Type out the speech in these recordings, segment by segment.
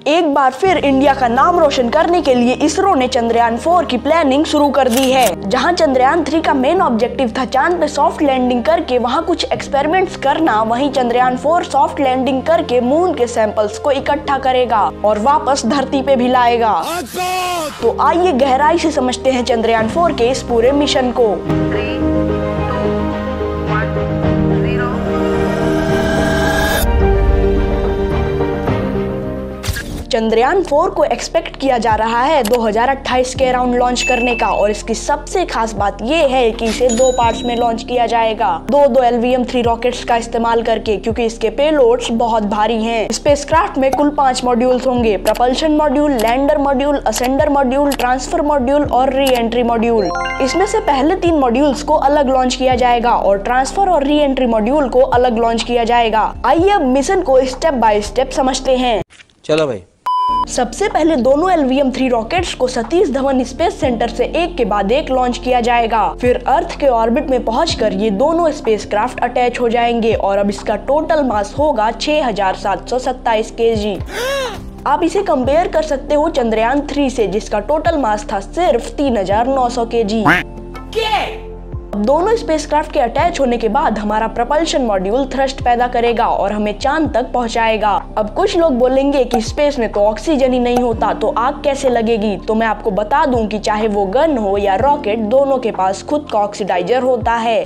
एक बार फिर इंडिया का नाम रोशन करने के लिए इसरो ने चंद्रयान 4 की प्लानिंग शुरू कर दी है। जहां चंद्रयान 3 का मेन ऑब्जेक्टिव था चांद पे सॉफ्ट लैंडिंग करके वहां कुछ एक्सपेरिमेंट्स करना, वहीं चंद्रयान 4 सॉफ्ट लैंडिंग करके मून के सैंपल्स को इकट्ठा करेगा और वापस धरती पे भी लाएगा। तो आइए गहराई से समझते हैं चंद्रयान 4 के इस पूरे मिशन को। 3, 2, 1, 0। चंद्रयान 4 को एक्सपेक्ट किया जा रहा है 2028 के अराउंड लॉन्च करने का, और इसकी सबसे खास बात ये है कि इसे 2 पार्ट्स में लॉन्च किया जाएगा, दो LVM-3 रॉकेट्स का इस्तेमाल करके, क्योंकि इसके पेलोड्स बहुत भारी हैं। स्पेसक्राफ्ट में कुल 5 मॉड्यूल्स होंगे: propulsion module, lander module, ascender module, transfer module और री एंट्री मॉड्यूल। इसमें से पहले 3 मॉड्यूल्स को अलग लॉन्च किया जाएगा और ट्रांसफर और री एंट्री मॉड्यूल को अलग लॉन्च किया जाएगा। आइए अब मिशन को स्टेप बाय स्टेप समझते हैं। चलो भाई। सबसे पहले दोनों LVM-3 रॉकेट्स को सतीश धवन स्पेस सेंटर से एक के बाद एक लॉन्च किया जाएगा। फिर अर्थ के ऑर्बिट में पहुंचकर ये दोनों स्पेसक्राफ्ट अटैच हो जाएंगे और अब इसका टोटल मास होगा 6727 kg। आप इसे कंपेयर कर सकते हो चंद्रयान 3 से, जिसका टोटल मास था सिर्फ 3900 kg। दोनों स्पेसक्राफ्ट के अटैच होने के बाद हमारा प्रपल्शन मॉड्यूल थ्रस्ट पैदा करेगा और हमें चांद तक पहुंचाएगा। अब कुछ लोग बोलेंगे कि स्पेस में तो ऑक्सीजन ही नहीं होता, तो आग कैसे लगेगी? तो मैं आपको बता दूं कि चाहे वो गन हो या रॉकेट, दोनों के पास खुद का ऑक्सीडाइजर होता है।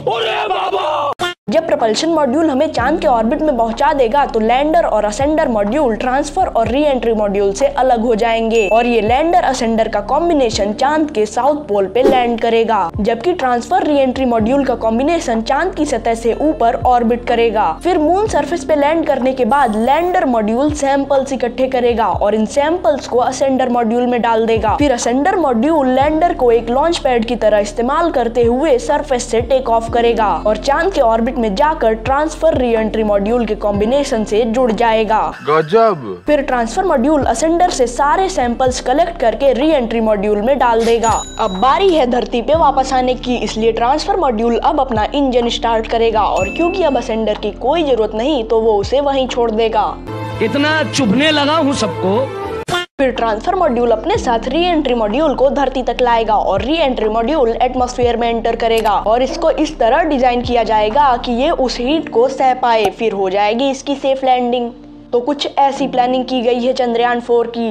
जब प्रपल्शन मॉड्यूल हमें चांद के ऑर्बिट में पहुंचा देगा तो लैंडर और असेंडर मॉड्यूल ट्रांसफर और री एंट्री मॉड्यूल से अलग हो जाएंगे, और ये लैंडर असेंडर का कॉम्बिनेशन चांद के साउथ पोल पे लैंड करेगा, जबकि ट्रांसफर री एंट्री मॉड्यूल का कॉम्बिनेशन चांद की सतह से ऊपर ऑर्बिट करेगा। फिर मून सरफेस पे लैंड करने के बाद लैंडर मॉड्यूल सैंपल्स इकट्ठे करेगा और इन सैंपल्स को असेंडर मॉड्यूल में डाल देगा। फिर असेंडर मॉड्यूल लैंडर को एक लॉन्च पैड की तरह इस्तेमाल करते हुए सरफेस से टेक ऑफ करेगा और चांद के ऑर्बिट में जाकर ट्रांसफर री एंट्री मॉड्यूल के कॉम्बिनेशन से जुड़ जाएगा। गजब। फिर ट्रांसफर मॉड्यूल असेंडर से सारे सैंपल्स कलेक्ट करके री एंट्री मॉड्यूल में डाल देगा। अब बारी है धरती पे वापस आने की, इसलिए ट्रांसफर मॉड्यूल अब अपना इंजन स्टार्ट करेगा, और क्योंकि अब असेंडर की कोई जरूरत नहीं तो वो उसे वहीं छोड़ देगा। इतना चुभने लगा हूँ सबको। फिर ट्रांसफर मॉड्यूल अपने साथ री एंट्री मॉड्यूल को धरती तक लाएगा और री एंट्री मॉड्यूल एटमॉस्फेयर में एंटर करेगा, और इसको इस तरह डिजाइन किया जाएगा कि ये उस हीट को सह पाए। फिर हो जाएगी इसकी सेफ लैंडिंग। तो कुछ ऐसी प्लानिंग की गई है चंद्रयान 4 की।